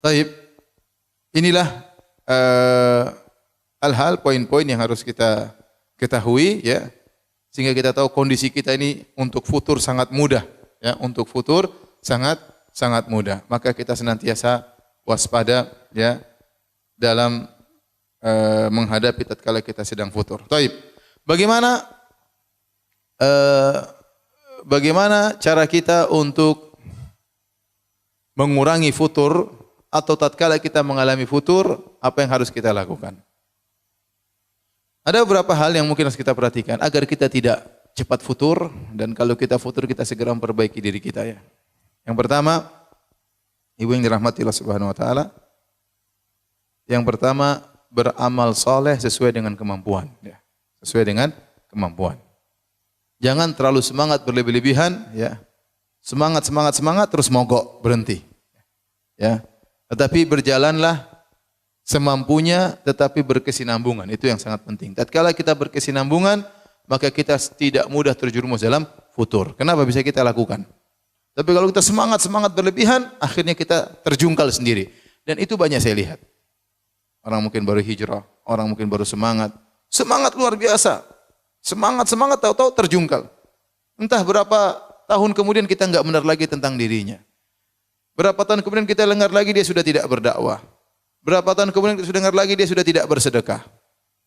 Taib. Inilah hal-hal poin-poin yang harus kita ketahui ya, sehingga kita tahu kondisi kita ini untuk futur sangat mudah ya, untuk futur sangat mudah. Maka kita senantiasa waspada ya dalam menghadapi tatkala kita sedang futur. Taib. Bagaimana cara kita untuk mengurangi futur atau tatkala kita mengalami futur, apa yang harus kita lakukan? Ada beberapa hal yang mungkin harus kita perhatikan agar kita tidak cepat futur, dan kalau kita futur kita segera memperbaiki diri kita ya. Yang pertama, ibu yang dirahmati Allah Subhanahu wa taala, yang pertama beramal soleh sesuai dengan kemampuan ya. Sesuai dengan kemampuan. Jangan terlalu semangat berlebih-lebihan ya. Semangat terus mogok, berhenti. Ya. Tetapi berjalanlah semampunya tetapi berkesinambungan. Itu yang sangat penting. Tatkala kita berkesinambungan, maka kita tidak mudah terjerumus dalam futur. Kenapa bisa kita lakukan? Tapi kalau kita semangat berlebihan, akhirnya kita terjungkal sendiri. Dan itu banyak saya lihat. Orang mungkin baru hijrah, orang mungkin baru semangat luar biasa. Semangat tahu-tahu terjungkal. Entah berapa tahun kemudian kita enggak benar lagi tentang dirinya. Berapa tahun kemudian kita dengar lagi dia sudah tidak berdakwah. Berapa tahun kemudian kita sudah dengar lagi dia sudah tidak bersedekah.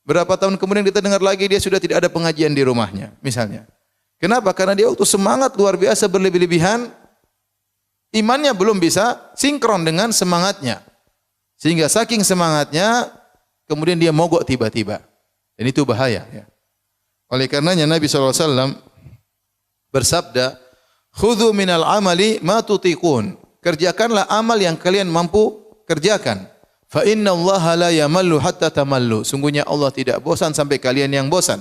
Berapa tahun kemudian kita dengar lagi dia sudah tidak ada pengajian di rumahnya, misalnya. Kenapa? Karena dia waktu semangat luar biasa berlebih-lebihan, imannya belum bisa sinkron dengan semangatnya. Sehingga saking semangatnya, kemudian dia mogok tiba-tiba. Dan itu bahaya. Ya. Oleh karenanya Nabi SAW bersabda, "Khudhu minal amali ma tutiqun." Kerjakanlah amal yang kalian mampu kerjakan. Fa inna Allah la yamallu hatta tamallu. Sungguhnya Allah tidak bosan sampai kalian yang bosan.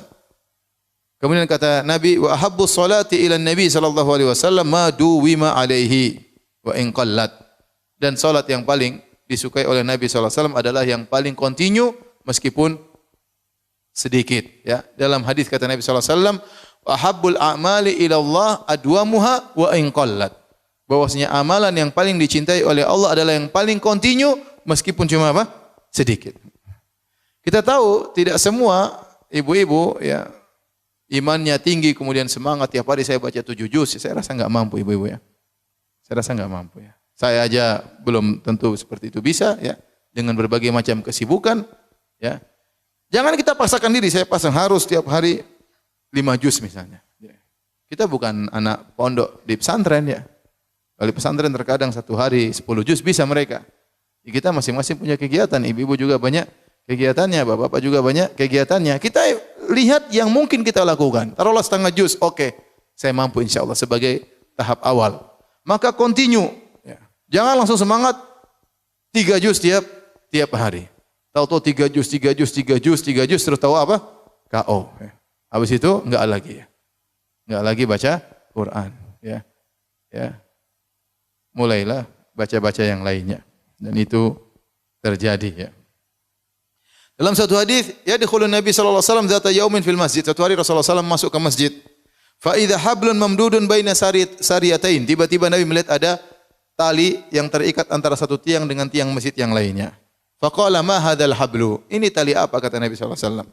Kemudian kata Nabi, wa ahabbus salati ila Nabi sallallahu alaihi wasallam ma duwima alaihi wa in qallat. Dan salat yang paling disukai oleh Nabi sallallahu alaihi wasallam adalah yang paling kontinu meskipun sedikit ya. Dalam hadis kata Nabi sallallahu alaihi wasallam, wa habbul a'mali ila Allah adwamuha wa in qallat. Bahwasanya amalan yang paling dicintai oleh Allah adalah yang paling kontinu meskipun cuma apa? Sedikit. Kita tahu tidak semua ibu-ibu ya imannya tinggi kemudian semangat tiap hari saya baca 7 juz. Saya rasa enggak mampu ibu-ibu ya. Saya rasa enggak mampu ya. Saya aja belum tentu seperti itu bisa ya dengan berbagai macam kesibukan ya. Jangan kita paksakan diri, saya pasang harus tiap hari 5 juz misalnya. Kita bukan anak pondok di pesantren ya. Kalau pesantren terkadang 1 hari 10 juz bisa mereka. Kita masing-masing punya kegiatan, ibu-ibu juga banyak kegiatannya, bapak-bapak juga banyak kegiatannya. Kita lihat yang mungkin kita lakukan. Taruhlah setengah juz, oke, saya mampu insya Allah sebagai tahap awal. Maka continue. Ya. Jangan langsung semangat 3 juz tiap hari. Tahu-tahu 3 juz terus tahu apa? KO. Ya. Habis itu enggak lagi ya. Enggak lagi baca Quran. Ya. Ya. Mulailah baca-baca yang lainnya. Dan itu terjadi ya. Dalam satu hadis, ya dikhulun Nabi sallallahu alaihi wasallam zata yaumin fil masjid. Satu hari Rasulullah SAW masuk ke masjid. Fa idza hablun mamdudun baina sariyatain. Tiba-tiba Nabi melihat ada tali yang terikat antara satu tiang dengan tiang masjid yang lainnya. Faqala ma hadzal hablu? Ini tali apa kata Nabi sallallahu alaihi wasallam?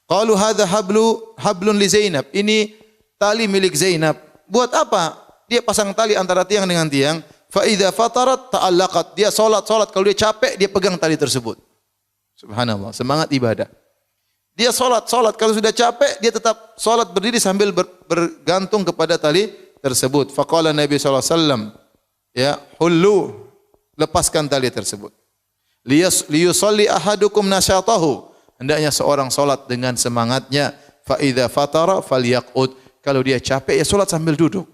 Qalu hadza hablun li Zainab. Ini tali milik Zainab. Buat apa? Dia pasang tali antara tiang dengan tiang. Fa idza fatarat ta'allaqat. Dia salat kalau dia capek dia pegang tali tersebut. Subhanallah, semangat ibadah. Dia salat kalau sudah capek dia tetap salat berdiri sambil bergantung kepada tali tersebut. Faqala Nabi sallallahu alaihi wasallam, ya, hullu, lepaskan tali tersebut. Liyusalli ahadukum nasyatahu. Hendaknya seorang salat dengan semangatnya. Fa idza fatara falyaqud. Kalau dia capek ya salat sambil duduk.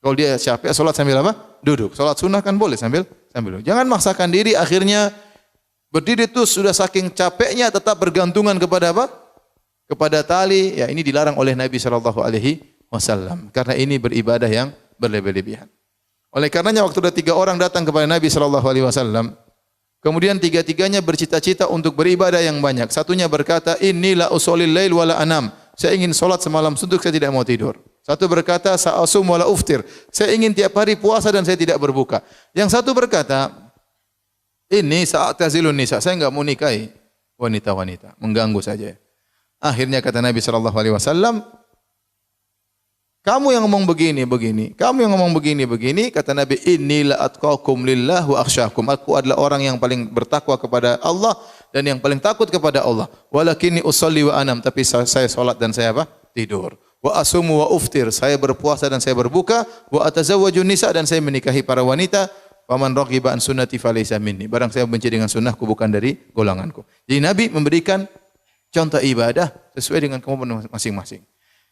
Kalau dia capek salat sambil apa? Duduk. Salat sunnah kan boleh sambil duduk. Jangan maksakan diri akhirnya berdiri itu sudah saking capeknya tetap bergantungan kepada apa? Kepada tali. Ya ini dilarang oleh Nabi sallallahu alaihi wasallam karena ini beribadah yang berlebih-lebihan. Oleh karenanya waktu ada 3 orang datang kepada Nabi sallallahu alaihi wasallam, kemudian 3-tiganya bercita-cita untuk beribadah yang banyak. Satunya berkata, "Inni la usholil lail wa la anam." Saya ingin salat semalam suntuk, saya tidak mau tidur. Satu berkata, "Sa'asum wa la uftir." Saya ingin tiap hari puasa dan saya tidak berbuka. Yang satu berkata, Ini saat tazilun nisa, saya enggak mau nikahi wanita-wanita, mengganggu saja. Akhirnya kata Nabi sallallahu alaihi wasallam, kamu yang ngomong begini, kamu yang ngomong begini, kata Nabi, inni la atqakum lillah wa akhsyakum. Aku adalah orang yang paling bertakwa kepada Allah dan yang paling takut kepada Allah. Walakinni usolli wa anam, tapi saya salat dan saya apa? Tidur. Wa asumu wa uftir, saya berpuasa dan saya berbuka. Wa atazawwajun nisa, dan saya menikahi para wanita. Faman raghiba an sunnati falaysa minni. Barang saya benci dengan sunnahku, bukan dari golonganku. Jadi Nabi memberikan contoh ibadah sesuai dengan kemampuan masing-masing.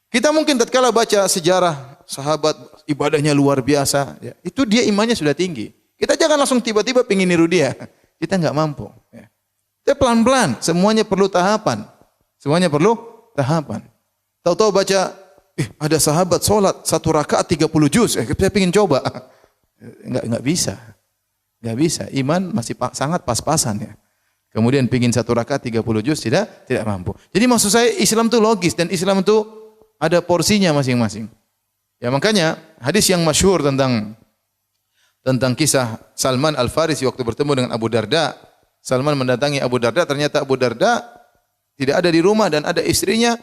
Kita mungkin tatkala baca sejarah sahabat ibadahnya luar biasa, ya, itu dia imannya sudah tinggi. Kita jangan langsung tiba-tiba pengin niru dia. Kita enggak mampu. Ya. Kita pelan-pelan, semuanya perlu tahapan. Semuanya perlu tahapan. Tahu-tahu baca, ada sahabat sholat 1 rakaat 30 juz. Saya pengen coba. Enggak bisa. Enggak bisa. Iman masih sangat pas-pasan ya. Kemudian pengin 1 rakaat 30 juz tidak mampu. Jadi maksud saya Islam itu logis dan Islam itu ada porsinya masing-masing. Ya makanya hadis yang masyhur tentang kisah Salman Al-Farisi waktu bertemu dengan Abu Darda. Salman mendatangi Abu Darda, ternyata Abu Darda tidak ada di rumah dan ada istrinya.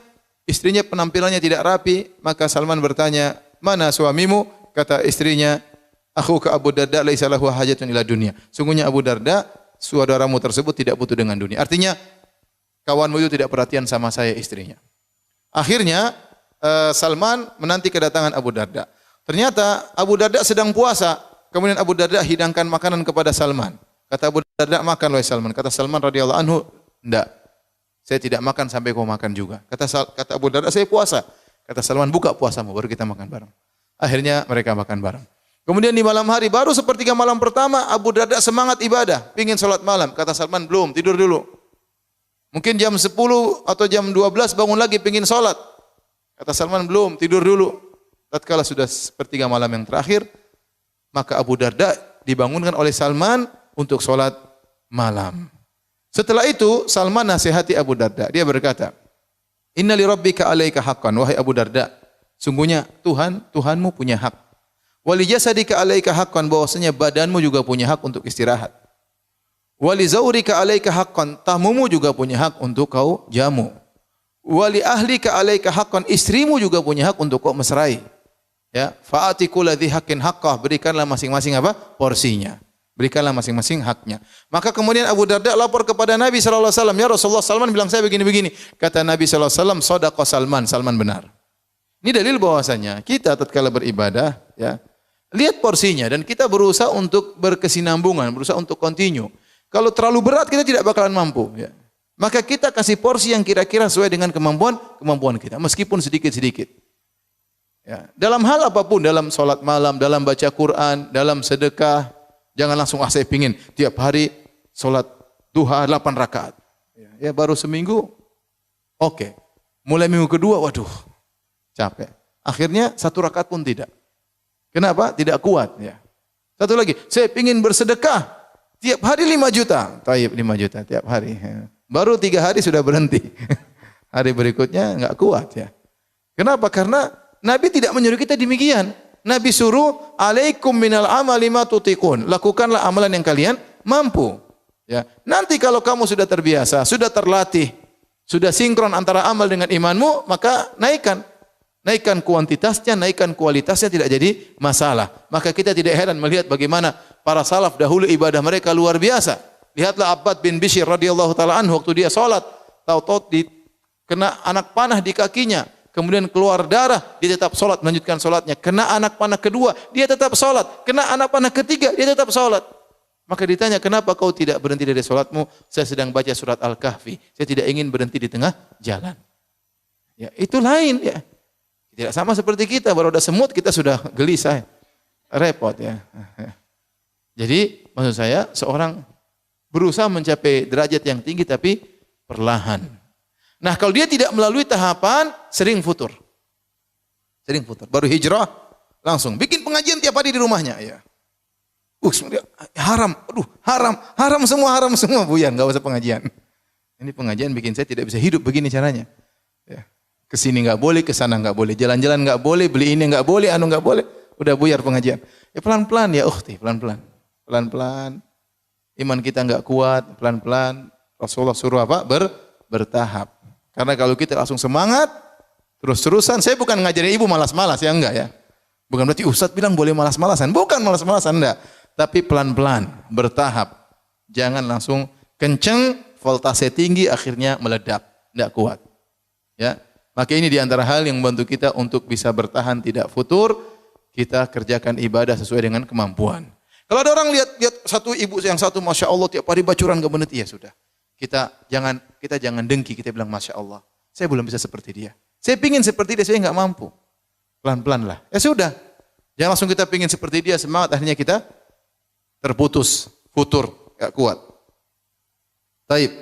Istrinya penampilannya tidak rapi, maka Salman bertanya, "Mana suamimu?" Kata istrinya, "Akhuka Abu Darda laisa lahu hajatun ila dunya." Sungguhnya Abu Darda, saudaramu tersebut tidak butuh dengan dunia. Artinya kawanmu itu tidak perhatian sama saya, istrinya. Akhirnya Salman menanti kedatangan Abu Darda. Ternyata Abu Darda sedang puasa. Kemudian Abu Darda hidangkan makanan kepada Salman. Kata Abu Darda, "Makan wahai Salman." Kata Salman radhiyallahu anhu, "Enggak. Saya tidak makan sampai kau makan juga." Kata Abu Darda, "Saya puasa." Kata Salman, "Buka puasamu baru kita makan bareng." Akhirnya mereka makan bareng. Kemudian di malam hari, baru sepertiga malam pertama, Abu Darda semangat ibadah, pingin salat malam. Kata Salman, "Belum, tidur dulu." Mungkin jam 10 atau jam 12 bangun lagi pingin salat. Kata Salman, "Belum, tidur dulu." Tatkala sudah sepertiga malam yang terakhir, maka Abu Darda dibangunkan oleh Salman untuk salat malam. Setelah itu Salman nasihati Abu Darda. Dia berkata, "Inna li rabbika 'alaika haqqan." Wahai Abu Darda, sungguhnya Tuhanmu punya hak. Wa li jasadika 'alaika haqqan, bahwasanya badanmu juga punya hak untuk istirahat. Wa li zawrika 'alaika haqqan, tamumu juga punya hak untuk kau jamu. Wa li ahlika 'alaika haqqan, istrimu juga punya hak untuk kau mesrai. Ya, fa'ati kulli dzi haqqin haqqah, berikanlah masing-masing apa? Porsinya. Berikanlah masing-masing haknya. Maka kemudian Abu Darda lapor kepada Nabi sallallahu alaihi wasallam, "Ya Rasulullah, Salman bilang saya begini-begini." Kata Nabi sallallahu alaihi wasallam, "Shadaqa Salman, Salman benar." Ini dalil bahwasanya kita tatkala beribadah, ya, lihat porsinya dan kita berusaha untuk berkesinambungan, berusaha untuk continue. Kalau terlalu berat kita tidak bakalan mampu, ya. Maka kita kasih porsi yang kira-kira sesuai dengan kemampuan kita, meskipun sedikit-sedikit. Ya, dalam hal apapun, dalam salat malam, dalam baca Quran, dalam sedekah, jangan langsung saya pingin tiap hari salat duha 8 rakaat. Ya baru seminggu, oke. Mulai minggu kedua, waduh, capek. Akhirnya 1 rakaat pun tidak. Kenapa? Tidak kuat. Ya. Satu lagi, saya pingin bersedekah tiap hari 5 juta. Taib 5 juta tiap hari. Ya. Baru 3 hari sudah berhenti. Hari berikutnya enggak kuat ya. Kenapa? Karena Nabi tidak menyuruh kita demikian. Nabi suruh, "Alaikum minal amali ma tutiqun." Lakukanlah amalan yang kalian mampu. Ya. Nanti kalau kamu sudah terbiasa, sudah terlatih, sudah sinkron antara amal dengan imanmu, maka naikkan kuantitasnya, naikkan kualitasnya, tidak jadi masalah. Maka kita tidak heran melihat bagaimana para salaf dahulu ibadah mereka luar biasa. Lihatlah Abbad bin Bishr radhiyallahu taala anhu waktu dia salat, tahu-tahu kena anak panah di kakinya, kemudian keluar darah, dia tetap salat, melanjutkan salatnya. Kena anak panah kedua, dia tetap salat. Kena anak panah ketiga, dia tetap salat. Maka ditanya, "Kenapa kau tidak berhenti dari salatmu?" "Saya sedang baca surat Al-Kahfi. Saya tidak ingin berhenti di tengah jalan." Ya, itu lain ya. Tidak sama seperti kita, baru ada semut kita sudah gelisah. Repot ya. Jadi maksud saya seorang berusaha mencapai derajat yang tinggi tapi perlahan. Nah, kalau dia tidak melalui tahapan, sering futur. Baru hijrah, langsung bikin pengajian tiap hari di rumahnya. Ya. Haram, haram semua Buya, enggak usah pengajian. Ini pengajian bikin saya tidak bisa hidup begini caranya. Ya. Kesini enggak boleh, kesana enggak boleh, jalan-jalan enggak boleh, beli ini enggak boleh, enggak boleh. Udah buyar pengajian. Ya pelan-pelan ya ukhti, pelan-pelan. iman kita enggak kuat, pelan-pelan. Rasulullah suruh apa? Bertahap. Karena kalau kita langsung semangat, terus-terusan, saya bukan ngajarin ibu malas-malas, ya enggak ya. Bukan berarti Ustaz bilang boleh malas-malasan. Bukan malas-malasan, enggak. Tapi pelan-pelan, bertahap. Jangan langsung kenceng, voltase tinggi, akhirnya meledak. Enggak kuat. Ya. Maka ini diantara hal yang membantu kita untuk bisa bertahan tidak futur. Kita kerjakan ibadah sesuai dengan kemampuan. Kalau ada orang lihat satu ibu yang satu, Masya Allah, tiap hari bacuran gak menit, ya sudah. Kita jangan dengki, kita bilang Masya Allah. Saya belum bisa seperti dia. Saya pingin seperti dia, saya nggak mampu. Pelan-pelan lah. Ya sudah. Jangan langsung kita pingin seperti dia, semangat akhirnya kita terputus, futur, nggak kuat. Taib.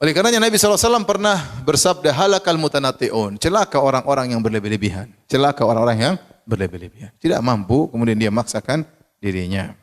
Oleh karenanya Nabi SAW pernah bersabda, halakal mutanatti'un. Celaka orang-orang yang berlebih-lebihan. Celaka orang-orang yang berlebih-lebihan. Tidak mampu, kemudian dia maksakan dirinya.